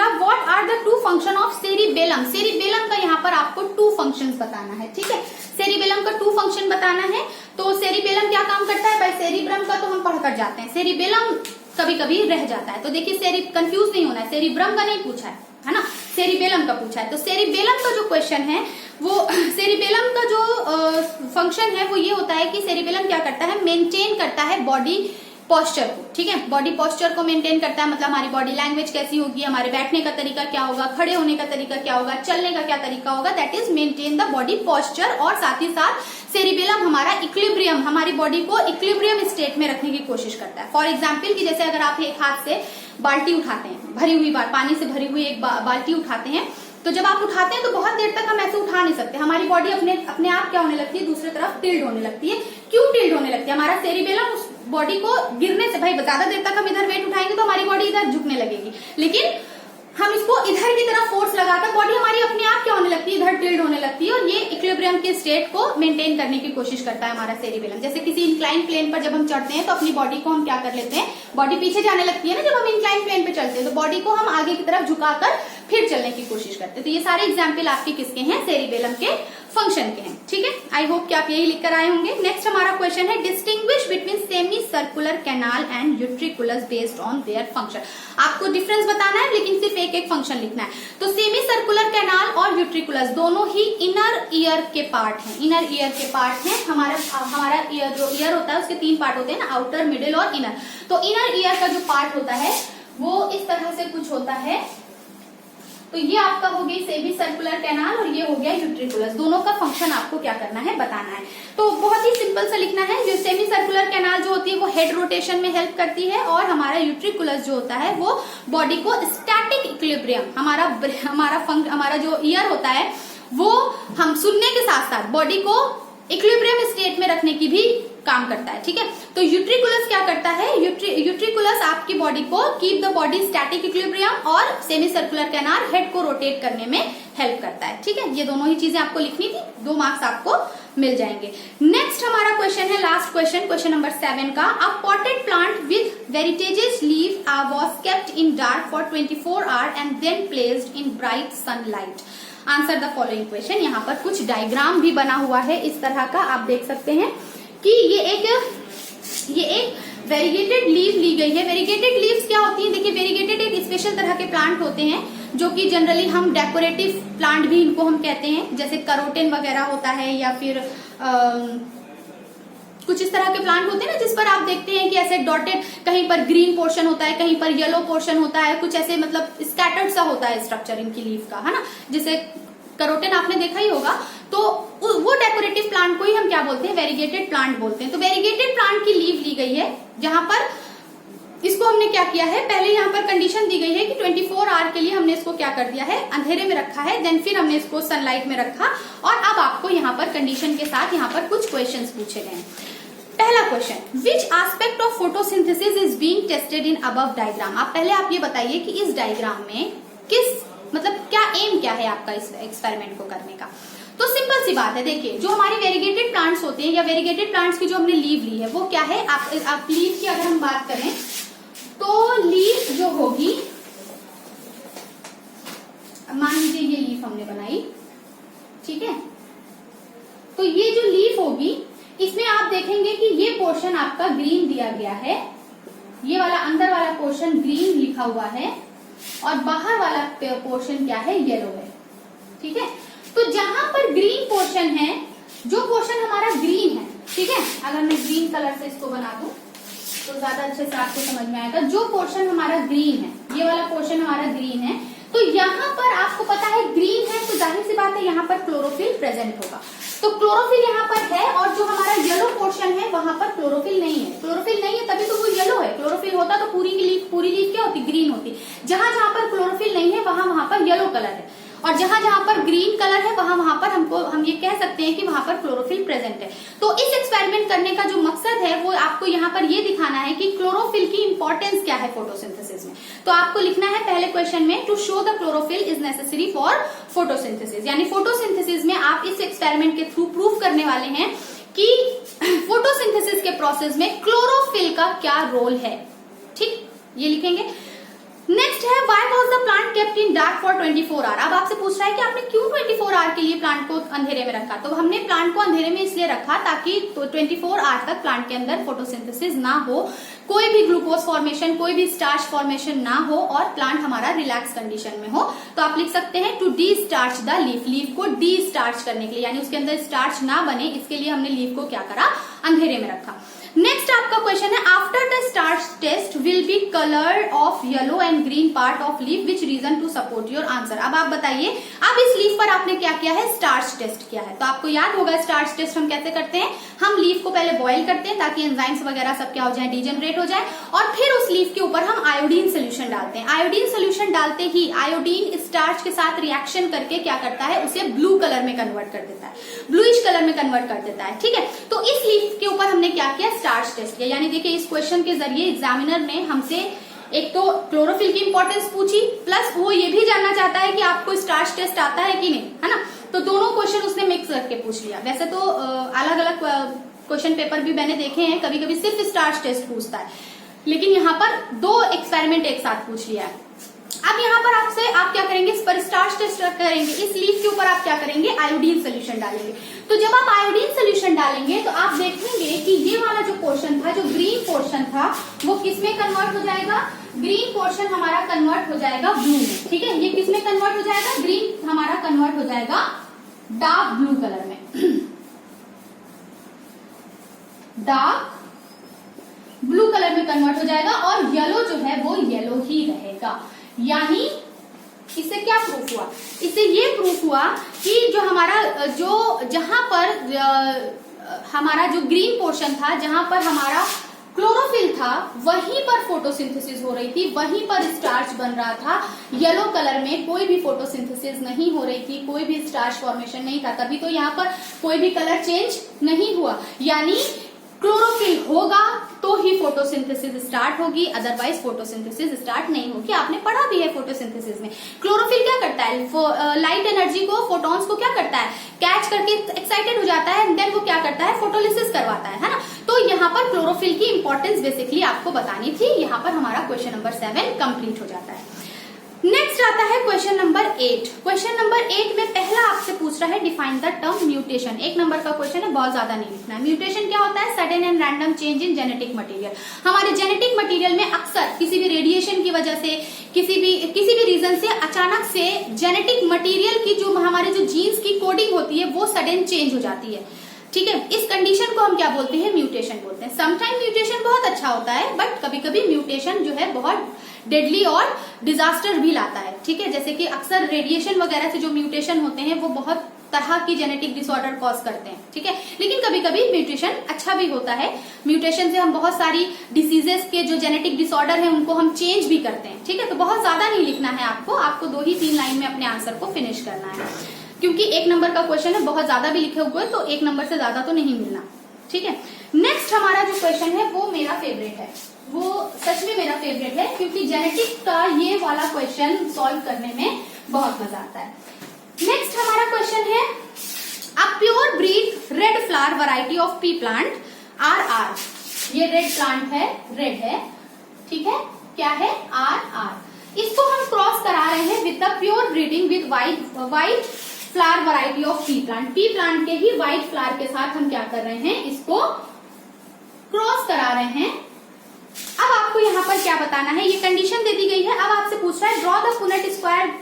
बेटा what are the two function of cerebellum. Cerebellum का यहाँ पर आपको टू फंक्शंस बताना है, ठीक है। सेरिबेलम का टू फंक्शन बताना है। तो सेरिबेलम क्या काम करता है भाई, सेरिब्रम का तो हम पढ़कर जाते हैं, सेरिबेलम कभी कभी रह जाता है। तो देखिए कंफ्यूज नहीं होना है, सेरिब्रम का नहीं पूछा है ना, सेरिबेलम का पूछा है। तो सेरिबेलम का जो क्वेश्चन है वो सेरिबेलम का जो फंक्शन है वो ये होता है कि सेरिबेलम क्या करता है, मेंटेन करता है बॉडी पोस्चर को, ठीक है। बॉडी पोस्चर को मेंटेन करता है, मतलब हमारी बॉडी लैंग्वेज कैसी होगी, हमारे बैठने का तरीका क्या होगा, खड़े होने का तरीका क्या होगा, चलने का क्या तरीका होगा, that is maintain the body posture. और साथ ही साथ सेरिबेलम हमारा इक्विलिब्रियम, हमारी बॉडी को इक्विलिब्रियम स्टेट में रखने की कोशिश करता है। फॉर एग्जाम्पल कि जैसे अगर आप एक हाथ से बाल्टी उठाते हैं, भरी हुई पानी से भरी हुई एक बाल्टी उठाते हैं, तो जब आप उठाते हैं तो बहुत देर तक हम ऐसे उठा नहीं सकते, हमारी बॉडी अपने आप क्या होने लगती है, दूसरी तरफ टिल्ड होने लगती है। क्यों टिल्ड होने लगती है, हमारा सेरिबेलम उस बॉडी को गिरने से, भाई ज्यादा देर तक हम इधर वेट उठाएंगे तो हमारी बॉडी इधर झुकने लगेगी, लेकिन हम इसको इधर की तरफ फोर्स लगाकर बॉडी हमारी अपने आप क्या होने लगती है, इधर टिल्ड होने लगती है, और ये इक्विलिब्रियम के स्टेट को मेंटेन करने की कोशिश करता है हमारा सेरिबेलम। जैसे किसी इंक्लाइन प्लेन पर जब हम चढ़ते हैं तो अपनी बॉडी को हम क्या कर लेते हैं, बॉडी पीछे जाने लगती है ना जब हम इंक्लाइन प्लेन पे चलते हैं, तो बॉडी को हम आगे की तरफ झुकाकर फिर चलने की कोशिश करते हैं। तो ये सारे एग्जाम्पल आपके किसके हैं, सेरिबेलम के फंक्शन के हैं, ठीक है। आई होप कि आप यही लिख कर आए होंगे। नेक्स्ट हमारा क्वेश्चन है distinguish between semicircular canal and utriculus based on their function. आपको डिफरेंस बताना है लेकिन सिर्फ एक एक फंक्शन लिखना है। तो सेमी सर्कुलर कैनाल और यूट्रिकुलस दोनों ही इनर ईयर के पार्ट हैं, इनर ईयर के पार्ट हैं। हमारा ईयर जो ईयर होता है उसके तीन पार्ट होते हैं ना, आउटर, मिडिल और इनर। तो इनर ईयर का जो पार्ट होता है वो इस तरह से कुछ होता है। तो ये आपका हो गई सेमी सर्कुलर कैनाल और ये हो गया यूट्रिकुलस। दोनों का फंक्शन आपको क्या करना है, बताना है। तो बहुत ही सिंपल सा लिखना है। जो सेमी सर्कुलर कैनाल जो होती है वो हेड रोटेशन में हेल्प करती है, और हमारा यूट्रिकुलस जो होता है वो बॉडी को स्टैटिक इक्विलिब्रियम, हमारा जो ईयर होता है वो हम सुनने के साथ साथ बॉडी को इक्विलिब्रियम स्टेट में रखने की भी काम करता है, ठीक है। तो यूट्रिकुलस क्या करता है, यूट्रिकुलस आपकी बॉडी को keep the body static equilibrium, और सेमी सर्कुलर कैनाल हेड को रोटेट करने में हेल्प करता है, ठीक है। ये दोनों ही चीजें आपको लिखनी थी, 2 मार्क्स आपको मिल जाएंगे। नेक्स्ट हमारा क्वेश्चन है लास्ट क्वेश्चन नंबर 7 का। अ पॉटेड प्लांट विद वेरिटेजेस leave was kept in dark for 24 hour and then placed in bright sunlight. Answer the following question. यहाँ पर कुछ डायग्राम भी बना हुआ है इस तरह का, आप देख सकते हैं कि ये एक वेरीगेटेड लीव ली गई है। वेरीगेटेड लीव्स क्या होती हैं, देखिए वेरीगेटेड एक स्पेशल तरह के प्लांट होते हैं जो कि जनरली हम डेकोरेटिव प्लांट भी इनको हम कहते हैं, जैसे करोटिन वगैरह होता है, या फिर कुछ इस तरह के प्लांट होते हैं ना जिस पर आप देखते हैं कि ऐसे डॉटेड, कहीं पर ग्रीन पोर्शन होता है, कहीं पर येलो पोर्शन होता है, कुछ ऐसे मतलब स्कैटर्ड सा होता है स्ट्रक्चर इनकी लीफ का, है ना। जैसे करोटिन आपने देखा ही होगा, तो वो डेकोरेटिव प्लांट को ही हम क्या बोलते हैं, वेरीगेटेड प्लांट बोलते हैं। तो वेरीगेटेड प्लांट की लीफ ली गई है, जहां पर इसको हमने क्या किया है, पहले यहाँ पर कंडीशन दी गई है कि 24 आवर के लिए हमने इसको क्या कर दिया है, अंधेरे में रखा है, देन फिर हमने इसको सनलाइट में रखा, और अब आपको यहाँ पर कंडीशन के साथ यहाँ पर कुछ क्वेश्चंस पूछे गए हैं। पहला question, which aspect of photosynthesis is being tested in above diagram. आप पहले आप ये बताइए कि इस डायग्राम में मतलब क्या एम क्या है आपका इस एक्सपेरिमेंट को करने का। तो सिंपल सी बात है, देखिए जो हमारे वेरीगेटेड प्लांट्स होते हैं या वेरीगेटेड प्लांट्स की जो हमने लीव ली है वो क्या है, आप लीव की अगर हम बात करें तो लीफ जो होगी, मान लीजिए ये लीफ हमने बनाई, ठीक है। तो ये जो लीफ होगी इसमें आप देखेंगे कि ये पोर्शन आपका ग्रीन दिया गया है, ये वाला अंदर वाला पोर्शन ग्रीन लिखा हुआ है, और बाहर वाला पोर्शन क्या है, येलो है, ठीक है। तो जहां पर ग्रीन पोर्शन है, जो पोर्शन हमारा ग्रीन है, ठीक है, अगर मैं ग्रीन कलर से इसको बना दूं तो ज्यादा अच्छे से आपको समझ में आएगा। जो पोर्शन हमारा ग्रीन है, ये वाला पोर्शन हमारा ग्रीन है, तो यहाँ पर आपको पता है ग्रीन है, तो जाहिर सी बात है यहाँ पर क्लोरोफिल प्रेजेंट होगा। तो क्लोरोफिल यहाँ पर है, और जो हमारा येलो पोर्शन है वहां पर क्लोरोफिल नहीं है। क्लोरोफिल नहीं है तभी तो वो येलो है, क्लोरोफिल होता तो पूरी लीफ क्या होती, ग्रीन होती। जहां जहां पर क्लोरोफिल नहीं है वहां पर येलो कलर है, और जहां जहां पर ग्रीन कलर है वहां पर हम ये कह सकते हैं कि वहां पर क्लोरोफिल प्रेजेंट है। तो इस एक्सपेरिमेंट करने का जो मकसद है वो आपको यहाँ पर ये दिखाना है कि क्लोरोफिल की इंपॉर्टेंस क्या है फोटोसिंथेसिस में। तो आपको लिखना है पहले क्वेश्चन में, to show the chlorophyll is necessary for photosynthesis, यानी फोटोसिंथेसिस में आप इस एक्सपेरिमेंट के थ्रू प्रूव करने वाले हैं कि फोटोसिंथेसिस के प्रोसेस में क्लोरोफिल का क्या रोल है, ठीक, ये लिखेंगे। नेक्स्ट है, why was the plant kept in dark for 24 hour. अब आपसे पूछ रहा है कि आपने क्यों 24 आवर के लिए प्लांट को अंधेरे में रखा। तो हमने प्लांट को अंधेरे में इसलिए रखा ताकि 24 आवर तक प्लांट के अंदर फोटोसिंथेसिस ना हो, कोई भी ग्लूकोज फॉर्मेशन, कोई भी स्टार्च फॉर्मेशन ना हो और प्लांट हमारा रिलैक्स कंडीशन में हो। तो आप लिख सकते हैं to destarch the leaf, leaf को डी स्टार्च करने के लिए, यानी उसके अंदर स्टार्च ना बने, इसके लिए हमने लीफ को क्या करा, अंधेरे में रखा। नेक्स्ट आपका क्वेश्चन है after the starch test will be colour of yellow and green part of leaf which reason to support your answer. अब आप बताइए, अब इस लीफ पर आपने क्या किया है, स्टार्च टेस्ट किया है। तो आपको याद होगा स्टार्च टेस्ट हम कैसे करते हैं, हम लीफ को पहले बॉईल करते हैं ताकि एंजाइम्स वगैरह सब क्या हो जाए, डीजनरेट हो जाए, और फिर उस लीफ के ऊपर हम आयोडीन सोल्यूशन डालते हैं। आयोडीन सोल्यूशन डालते ही आयोडीन स्टार्च के साथ रिएक्शन करके क्या करता है, उसे ब्लू कलर में कन्वर्ट कर देता है, ब्लूइश कलर में कन्वर्ट कर देता है। ठीक है, तो इस लीफ के ऊपर हमने क्या किया, स्टार्च टेस्ट किया। यानी देखिए इस क्वेश्चन के जरिए एग्जामिनर ने हमसे एक तो क्लोरोफिल की इंपॉर्टेंस पूछी, प्लस वो ये भी जानना चाहता है कि आपको स्टार्च टेस्ट आता है कि नहीं, है ना। तो दोनों क्वेश्चन उसने मिक्स करके पूछ लिया। वैसे तो अलग अलग क्वेश्चन पेपर भी मैंने देखे हैं, कभी कभी सिर्फ स्टार्च टेस्ट पूछता है, लेकिन यहाँ पर दो एक्सपेरिमेंट एक साथ पूछ लिया है। अब यहाँ पर आपसे आप क्या करेंगे, इस पर स्टार्च टेस्ट करेंगे, इस लीफ के ऊपर आप क्या करेंगे, आयोडीन सोल्यूशन डालेंगे। तो जब आप आयोडीन सोल्यूशन डालेंगे तो आप देखेंगे कि ये वाला जो पोर्शन था, जो ग्रीन पोर्शन था, वो किसमें कन्वर्ट हो जाएगा, ग्रीन पोर्शन हमारा कन्वर्ट हो जाएगा ब्लू में। ठीक है, ये किसमें कन्वर्ट हो जाएगा, ग्रीन हमारा कन्वर्ट हो जाएगा डार्क ब्लू कलर में, डार्क ब्लू कलर में कन्वर्ट हो जाएगा, और येलो जो है वो येलो ही रहेगा। यानी इससे क्या प्रूफ हुआ, इससे ये प्रूफ हुआ कि जो हमारा जहां पर हमारा जो ग्रीन पोर्शन था, जहां पर हमारा क्लोरोफिल था, वहीं पर फोटोसिंथेसिस हो रही थी, वहीं पर स्टार्च बन रहा था। येलो कलर में कोई भी फोटोसिंथेसिस नहीं हो रही थी, कोई भी स्टार्च फॉर्मेशन नहीं था, तभी तो यहाँ पर कोई भी कलर चेंज नहीं हुआ। यानी क्लोरोफिल होगा तो ही फोटोसिंथेसिस स्टार्ट होगी, अदरवाइज फोटोसिंथेसिस स्टार्ट नहीं होगी। आपने पढ़ा भी है फोटोसिंथेसिस में, क्लोरोफिल क्या करता है, लाइट एनर्जी को, फोटॉन्स को क्या करता है, कैच करके एक्साइटेड हो जाता है, देन वो क्या करता है, फोटोलिसिस करवाता है ना। तो यहाँ पर क्लोरोफिल की इंपॉर्टेंस बेसिकली आपको बतानी थी। यहाँ पर हमारा क्वेश्चन नंबर 7 कंप्लीट हो जाता है। नेक्स्ट आता है क्वेश्चन नंबर 8। क्वेश्चन नंबर 8 में पहला आपसे पूछ रहा है define the term mutation. 1 number का क्वेश्चन है, बहुत ज्यादा नहीं लिखना है। म्यूटेशन क्या होता है, sudden and random change in genetic material. हमारे जेनेटिक मटेरियल में अक्सर किसी भी रेडिएशन की वजह से, किसी भी रीजन से अचानक से जेनेटिक मटेरियल की जो हमारे जो जीन्स की कोडिंग होती है वो सडन चेंज हो जाती है। ठीक है, इस कंडीशन को हम क्या बोलते हैं, म्यूटेशन बोलते हैं। समटाइम म्यूटेशन बहुत अच्छा होता है, बट कभी कभी म्यूटेशन जो है बहुत डेडली और डिजास्टर भी लाता है। ठीक है, जैसे कि अक्सर रेडिएशन वगैरह से जो म्यूटेशन होते हैं वो बहुत तरह की जेनेटिक डिसऑर्डर कॉज करते हैं। ठीक है, लेकिन कभी कभी म्यूटेशन अच्छा भी होता है। म्यूटेशन से हम बहुत सारी डिसीजेस के जो जेनेटिक डिसऑर्डर है उनको हम चेंज भी करते हैं। ठीक है, तो बहुत ज्यादा नहीं लिखना है आपको 2 ही 3 लाइन में अपने आंसर को फिनिश करना है, क्योंकि 1 नंबर का क्वेश्चन है, बहुत ज्यादा भी लिखे हुए तो 1 नंबर से ज्यादा तो नहीं मिलना। ठीक है, नेक्स्ट हमारा जो क्वेश्चन है वो मेरा फेवरेट है, वो सच में मेरा फेवरेट है, क्योंकि जेनेटिक्स का ये वाला क्वेश्चन सॉल्व करने में बहुत मजा आता है। नेक्स्ट हमारा क्वेश्चन है a pure breed red flower variety of pea plant are. ये रेड प्लांट है, रेड है, ठीक है, क्या है, आर। इसको हम क्रॉस करा रहे हैं with the pure breeding with white flower variety of pea plant. P plant के ही व्हाइट फ्लावर के साथ हम क्या कर रहे हैं, इसको क्रॉस करा रहे हैं। अब आपको यहाँ पर क्या बताना है, ये कंडीशन दे दी गई है। अब आपसे पूछ रहा है draw the Punnett square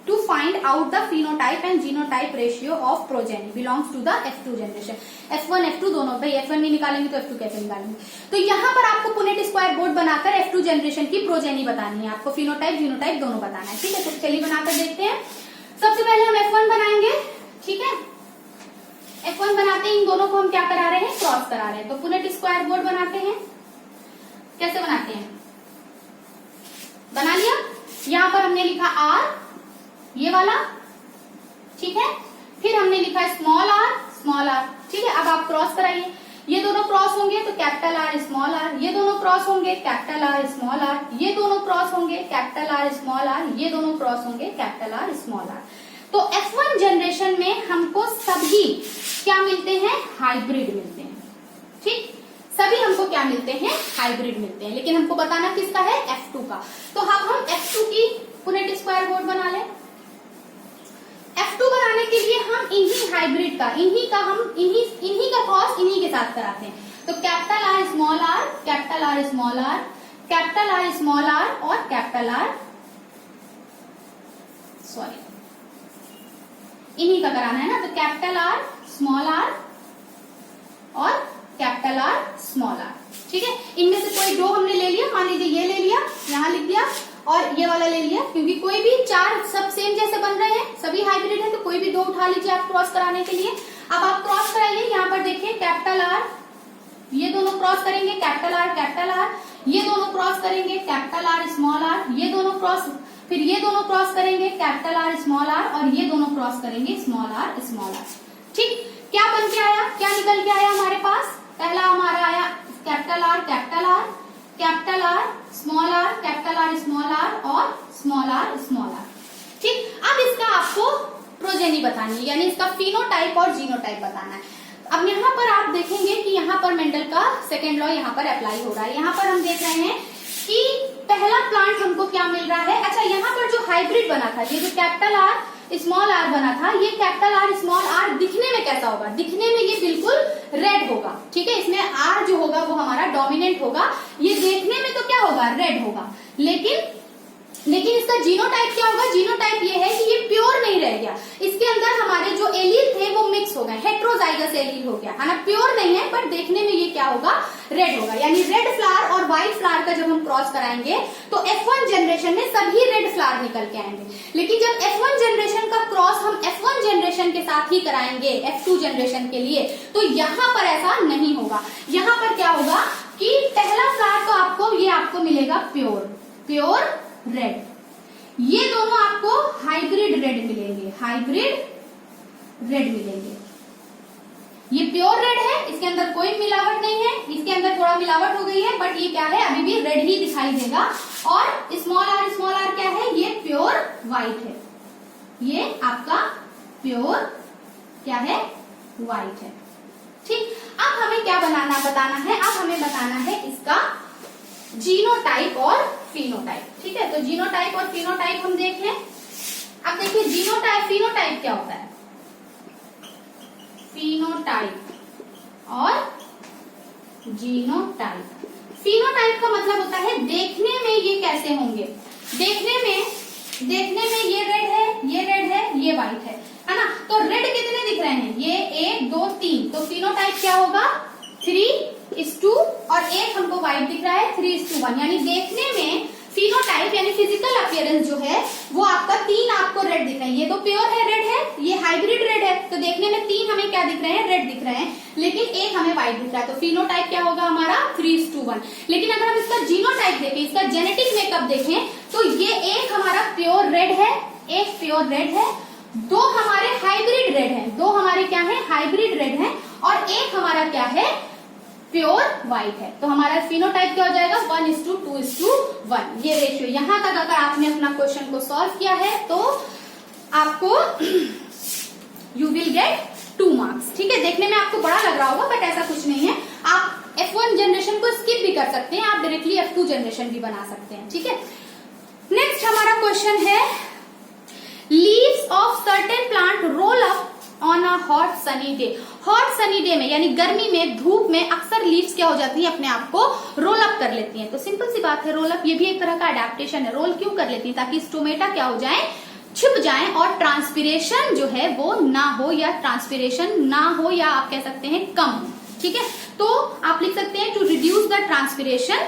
to find out the phenotype and genotype ratio of progeny belongs to the F2 generation. F1 F2 दोनों, भाई F1 नहीं निकालेंगे तो F2 कैसे निकालेंगे। तो यहाँ पर आपको पुनेट स्क्वायर बोर्ड बनाकर F2 जनरेशन की प्रोजेनी बतानी है, आपको फिनोटाइप जीनोटाइप दोनों बताना है। ठीक है, तो चलिए बनाकर देखते हैं। सबसे पहले हम F1 बनाएंगे। ठीक है, F1 बनाते हैं, इन दोनों को हम क्या करा रहे हैं, क्रॉस करा रहे हैं। तो पुनेट स्क्वायर बोर्ड बनाते हैं, कैसे बनाते हैं, बना लिया। यहाँ पर हमने लिखा R, ये वाला, ठीक है, फिर हमने लिखा स्मॉल r। ठीक है, अब आप क्रॉस कराइए, ये दोनों क्रॉस होंगे तो कैपिटल R स्मॉल r, ये दोनों क्रॉस होंगे कैपिटल R स्मॉल r, ये दोनों क्रॉस होंगे कैपिटल R स्मॉल r, ये दोनों क्रॉस होंगे कैपिटल R स्मॉल r। तो F1 जनरेशन में हमको सभी क्या मिलते हैं, हाइब्रिड मिलते हैं। ठीक, सभी हमको क्या मिलते हैं, हाइब्रिड मिलते हैं, लेकिन हमको बताना किसका है, F2 का। तो अब हम F2 की पुनेट स्क्वायर बोर्ड हम इन्हीं हाइब्रिड का इन्हीं का क्रॉस इन्हीं के साथ कराते हैं। तो capital R small R, capital R small R, capital R small R और कैपिटल आर, सॉरी इन्हीं का कराना है ना। तो कैपिटल आर स्मॉल आर और कैपिटल आर स्मॉल आर, ठीक है। इनमें से कोई दो हमने ले लिया, मान लीजिए ये ले लिया, यहां लिख दिया, और ये वाला ले लिया, क्योंकि कोई भी चार सब सेम जैसे बन रहे हैं, सभी हाइब्रिड है, तो कोई भी दो उठा लीजिए आप क्रॉस कराने के लिए। अब आप क्रॉस कराइए, यहाँ पर देखिए कैपिटल आर, ये दोनों क्रॉस करेंगे कैपिटल आर, ये दोनों क्रॉस करेंगे कैपिटल आर स्मॉल आर, ये दोनों क्रॉस, फिर ये दोनों क्रॉस करेंगे कैपिटल आर स्मॉल आर, और ये दोनों क्रॉस करेंगे स्मॉल आर स्मॉल आर। ठीक, क्या बन के आया, क्या निकल के आया हमारे पास? पहला हमारा आया capital R capital R, capital R small R, capital R small R और स्मॉल आर स्मॉल आर। ठीक, अब इसका आपको प्रोजेनी बतानी है, यानी इसका फिनोटाइप और जीनोटाइप बताना है। अब यहाँ पर आप देखेंगे कि यहाँ पर मेंडल का सेकेंड लॉ यहाँ पर अप्लाई हो रहा है। यहाँ पर हम देख रहे हैं कि पहला प्लांट हमको क्या मिल रहा है। अच्छा, यहाँ पर जो हाइब्रिड बना था, ये जो कैपिटल आर स्मॉल आर बना था, ये कैपिटल आर स्मॉल आर दिखने में कैसा होगा? दिखने में ये बिल्कुल रेड होगा, ठीक है। इसमें आर जो होगा वो हमारा डोमिनेंट होगा, ये देखने में तो क्या होगा? रेड होगा। लेकिन इसका जीनोटाइप क्या होगा? जीनोटाइप ये है कि ये प्योर नहीं रह गया, इसके अंदर हमारे जो एलील थे वो मिक्स हो गए, हेट्रोजाइगस एलील हो गया, है ना। प्योर नहीं है, पर देखने में ये क्या होगा? रेड होगा। यानी रेड फ्लावर और व्हाइट फ्लावर का जब हम क्रॉस कराएंगे तो F1 जनरेशन में सभी रेड फ्लावर निकल के आएंगे। लेकिन जब F1 जनरेशन का क्रॉस हम F1 जनरेशन के साथ ही कराएंगे F2 जनरेशन के लिए, तो यहाँ पर ऐसा नहीं होगा। यहाँ पर क्या होगा कि पहला फ्लावर तो आपको मिलेगा प्योर रेड, ये दोनों आपको हाइब्रिड रेड मिलेंगे, हाइब्रिड रेड मिलेंगे। ये प्योर रेड है, इसके अंदर कोई मिलावट नहीं है, इसके अंदर थोड़ा मिलावट हो गई है, बट ये क्या है? अभी भी रेड ही दिखाई देगा। और स्मॉल आर क्या है? ये प्योर व्हाइट है, ये आपका प्योर क्या है? व्हाइट है। ठीक, अब हमें क्या बताना है? अब हमें बताना है इसका जीनोटाइप और फिनोटाइप, ठीक है। तो जीनोटाइप और फिनोटाइप हम देखें। अब देखिए फिनोटाइप क्या होता है? फिनोटाइप और जीनोटाइप। फिनोटाइप का मतलब होता है देखने में ये कैसे होंगे। देखने में ये रेड है, ये व्हाइट है ना। तो रेड कितने दिख रहे हैं? ये 1 2 3, तो फिनोटाइप क्या होगा? 3:2, और एक हमको व्हाइट दिख रहा है 3:1। यानी देखने में फिनोटाइप यानी फिजिकल अपीयरेंस जो है वो आपका 3 आपको रेड दिख रहे हैं। ये तो प्योर है रेड है, ये हाइब्रिड रेड है, तो देखने में 3 हमें क्या दिख रहे हैं? रेड दिख रहे हैं, लेकिन एक हमें व्हाइट दिख रहा है। तो फिनोटाइप क्या होगा हमारा? 3:1। लेकिन अगर हम इसका जीनोटाइप देखें, इसका जेनेटिक मेकअप देखें, तो ये एक हमारा प्योर रेड है, एक प्योर रेड है, दो हमारे हाइब्रिड रेड है, दो हमारे क्या है? हाइब्रिड रेड है, और एक हमारा क्या है? प्योर व्हाइट है। तो हमारा फिनोटाइप क्या हो जाएगा? 1:2:1। ये रेशियो यहां तक अगर आपने अपना क्वेश्चन को सॉल्व किया है तो आपको यू विल गेट 2 मार्क्स, ठीक है। देखने में आपको बड़ा लग रहा होगा, बट ऐसा कुछ नहीं है। आप F1 जनरेशन को स्किप भी कर सकते हैं, आप डायरेक्टली F2 जनरेशन भी बना सकते हैं, ठीक है। नेक्स्ट हमारा क्वेश्चन है, leaves of certain plant roll up on a hot sunny day. Hot sunny day में यानी गर्मी में, धूप में अक्सर लीव्स क्या हो जाती है? अपने आप को रोल अप कर लेती हैं। तो सिंपल सी बात है, रोल अप ये भी एक तरह का अडेप्टेशन है। रोल क्यों कर लेती है? ताकि स्टोमेटा क्या हो जाए? छिप जाए, और ट्रांसपिरेशन जो है वो ना हो, या ट्रांसपिरेशन ना हो, या आप कह सकते हैं कम, ठीक है। तो आप लिख सकते हैं टू रिड्यूस द ट्रांसपिरेशन,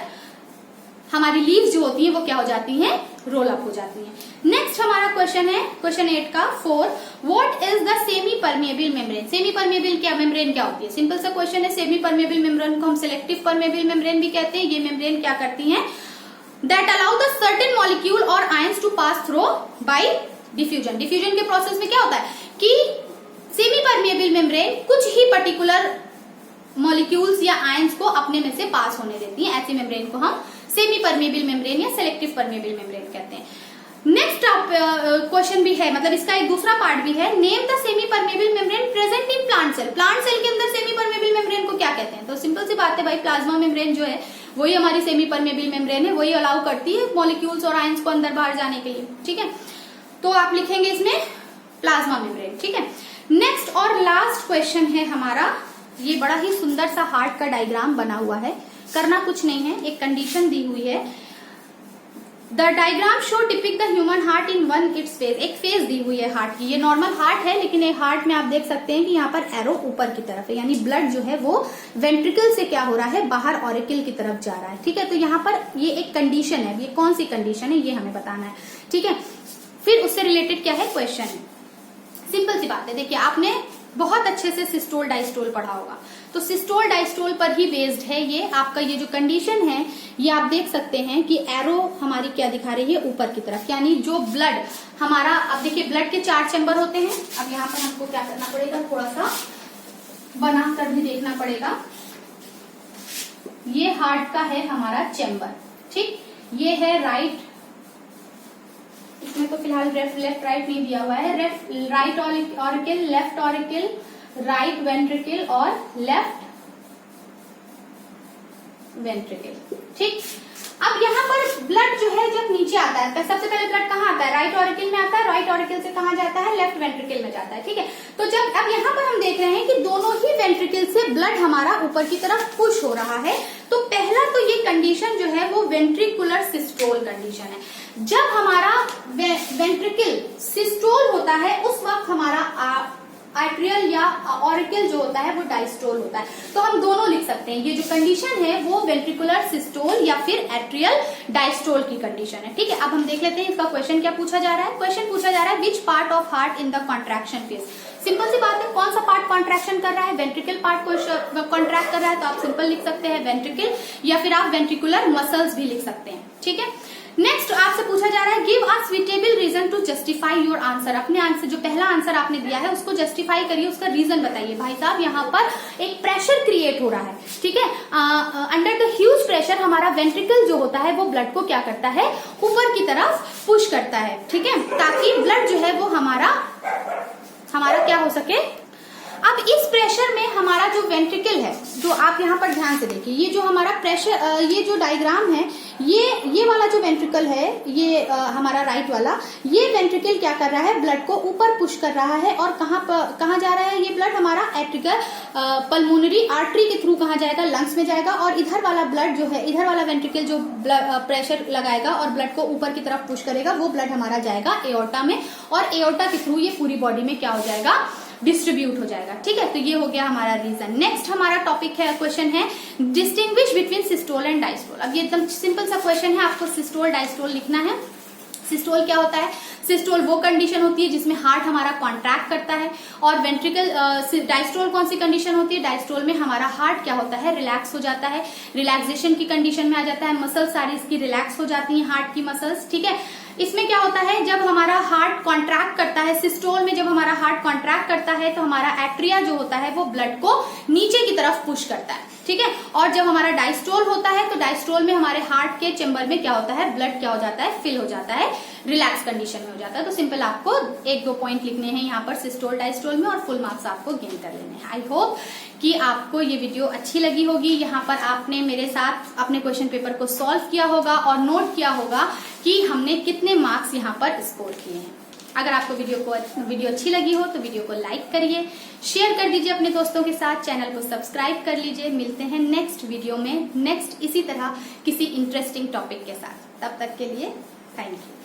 हमारी लीव्स जो होती हैं वो क्या हो जाती हैं? रोल अप हो जाती हैं। नेक्स्ट हमारा क्वेश्चन है, क्वेश्चन 8 का 4, what is the semi permeable membrane. Semi permeable क्या मेम्ब्रेन क्या होती है? सिंपल सा क्वेश्चन है। सेमी परमेबल मेम्ब्रेन को हम सिलेक्टिव परमेबल मेम्ब्रेन भी कहते हैं। ये मेम्ब्रेन क्या करती हैं? That allow the certain molecule और ions to pass through by diffusion. Diffusion के प्रोसेस में क्या होता है कि सेमी परमेबल मेम्ब्रेन कुछ ही पर्टिकुलर मॉलिक्यूल्स या आयंस को अपने में से पास होने देती है। ऐसी मेम्ब्रेन को हम सेमी परमेबल मेम्ब्रेन या सेलेक्टिव परमेबल मेम्ब्रेन कहते हैं। नेक्स्ट क्वेश्चन भी है, मतलब इसका एक दूसरा पार्ट भी है, name the semi permeable membrane present in plant cell. Plant cell के अंदर सेमी परमेबल मेम्ब्रेन को क्या कहते हैं? तो सिंपल सी बात है भाई, प्लाज्मा मेम्ब्रेन जो है वही हमारी सेमी परमेबल मेम्ब्रेन है, वही अलाउ करती है मॉलिक्यूल्स और आयंस को अंदर बाहर जाने के लिए, ठीक है। तो आप लिखेंगे इसमें प्लाज्मा मेम्ब्रेन। ठीक है, नेक्स्ट और लास्ट क्वेश्चन है हमारा, ये बड़ा ही सुंदर सा हार्ट का डायग्राम बना हुआ है, करना कुछ नहीं है, एक कंडीशन दी हुई है। The diagram show depict the human heart in one it's phase, एक फेज दी हुई है हार्ट की, ये नॉर्मल हार्ट है लेकिन एक हार्ट में आप देख सकते हैं कि यहाँ पर एरो ऊपर की तरफ है, यानी ब्लड जो है वो वेंट्रिकल से क्या हो रहा है, बाहर ऑरिकल की तरफ जा रहा है। ठीक है, तो यहाँ पर ये एक कंडीशन है, ये कौन सी कंडीशन है ये हमें बताना है। ठीक है, फिर उससे रिलेटेड क्या है क्वेश्चन है, सिंपल सी बात है। देखिए आपने बहुत अच्छे से सिस्टोल डायस्टोल पढ़ा होगा, तो सिस्टोल डायस्टोल पर ही बेस्ड है ये आपका, ये जो कंडीशन है ये आप देख सकते हैं कि एरो हमारी क्या दिखा रही है, ऊपर की तरफ, यानी जो ब्लड हमारा, अब देखिए ब्लड के 4 चैम्बर होते हैं। अब यहाँ पर हमको क्या करना पड़ेगा, थोड़ा सा बना कर भी देखना पड़ेगा। ये हार्ट का है हमारा चैम्बर, ठीक, ये है राइट, इसमें तो फिलहाल लेफ्ट राइट नहीं दिया हुआ है, right auricle, left auricle, right ventricle और लेफ्ट वेंट्रिकल। ठीक, अब यहाँ पर ब्लड जो है जब नीचे आता है, सबसे पहले ब्लड कहाँ आता है, राइट ऑरिकल में आता है, राइट ऑरिकल से कहाँ जाता है, लेफ्ट वेंट्रिकल में जाता है। ठीक है, तो जब अब यहाँ पर हम देख रहे हैं कि दोनों ही वेंट्रिकल से ब्लड हमारा ऊपर की तरफ पुश हो रहा है, तो पहला तो ये कंडीशन जो है वो वेंट्रिकुलर सिस्टोल कंडीशन है। जब हमारा वेंट्रिकल सिस्टोल होता है उस वक्त हमारा आर्ट्रियल या ऑरिकल जो होता है वो डायस्टोल होता है। तो हम दोनों लिख सकते हैं, ये जो कंडीशन है वो वेंट्रिकुलर सिस्टोल या फिर एट्रियल डायस्टोल की कंडीशन है। ठीक है, अब हम देख लेते हैं इसका क्वेश्चन क्या पूछा जा रहा है। क्वेश्चन पूछा जा रहा है which part of heart in the contraction phase. Simple सी बात है, कौन सा पार्ट कॉन्ट्रैक्शन कर रहा है, वेंट्रिकल पार्ट को कॉन्ट्रैक्ट कर रहा है, तो आप सिंपल लिख सकते हैं वेंट्रिकल, या फिर आप वेंट्रिकुलर मसल्स भी लिख सकते हैं। ठीक है, नेक्स्ट आपसे पूछा जा रहा है give a suitable reason to justify your answer. अपने आंसर, जो पहला आंसर आपने दिया है उसको जस्टिफाई करिए, उसका रीजन बताइए। भाई साहब यहाँ पर एक प्रेशर क्रिएट हो रहा है, ठीक है, अंडर द ह्यूज प्रेशर हमारा वेंट्रिकल जो होता है वो ब्लड को क्या करता है, ऊपर की तरफ पुश करता है। ठीक है, ताकि ब्लड जो है वो हमारा क्या हो सके। अब इस प्रेशर में हमारा जो वेंट्रिकल है, जो आप यहाँ पर ध्यान से देखिए, ये जो हमारा प्रेशर, ये जो डायग्राम है, ये वाला जो वेंट्रिकल है, ये हमारा राइट वाला, ये वेंट्रिकल क्या कर रहा है, ब्लड को ऊपर पुश कर रहा है। और कहाँ जा रहा है ये ब्लड, हमारा एट्रिकल पल्मोनरी आर्टरी के थ्रू कहाँ जाएगा, लंग्स में जाएगा। और इधर वाला ब्लड जो है, इधर वाला वेंट्रिकल जो प्रेशर लगाएगा और ब्लड को ऊपर की तरफ पुश करेगा, वो ब्लड हमारा जाएगा एओर्टा में, और एओर्टा के थ्रू ये पूरी बॉडी में क्या हो जाएगा, डिस्ट्रीब्यूट हो जाएगा। ठीक है, तो ये हो गया हमारा रीजन। नेक्स्ट हमारा टॉपिक है, क्वेश्चन है distinguish between systole and diastole. अब ये एकदम सिंपल सा क्वेश्चन है, आपको सिस्टोल डायस्टोल लिखना है। सिस्टोल क्या होता है, सिस्टोल वो कंडीशन होती है जिसमें हार्ट हमारा कॉन्ट्रैक्ट करता है, और वेंट्रिकल डायस्टोल कौन सी कंडीशन होती है, डायस्टोल में हमारा हार्ट क्या होता है, रिलैक्स हो जाता है, रिलैक्सेशन की कंडीशन में आ जाता है, मसल्स सारी इसकी रिलैक्स हो जाती हैं, हार्ट की मसल्स। ठीक है, इसमें क्या होता है, जब हमारा हार्ट कॉन्ट्रैक्ट करता है, सिस्टोल में जब हमारा हार्ट कॉन्ट्रैक्ट करता है तो हमारा एट्रिया जो होता है वो ब्लड को नीचे की तरफ पुश करता है। ठीक है, और जब हमारा डायस्टोल होता है तो डायस्टोल में हमारे हार्ट के चेम्बर में क्या होता है, ब्लड क्या हो जाता है, फिल हो जाता है, रिलैक्स कंडीशन में हो जाता है। तो सिंपल आपको 1-2 पॉइंट लिखने हैं यहाँ पर सिस्टोल डायस्टोल में, और फुल मार्क्स आपको गेन कर लेने हैं। आई होप कि आपको ये वीडियो अच्छी लगी होगी। यहाँ पर आपने मेरे साथ अपने क्वेश्चन पेपर को सॉल्व किया होगा और नोट किया होगा कि हमने कितने मार्क्स यहाँ पर स्कोर किए हैं। अगर आपको वीडियो अच्छी लगी हो तो वीडियो को लाइक करिए, शेयर कर दीजिए अपने दोस्तों के साथ, चैनल को सब्सक्राइब कर लीजिए। मिलते हैं नेक्स्ट वीडियो में, नेक्स्ट इसी तरह किसी इंटरेस्टिंग टॉपिक के साथ। तब तक के लिए थैंक यू।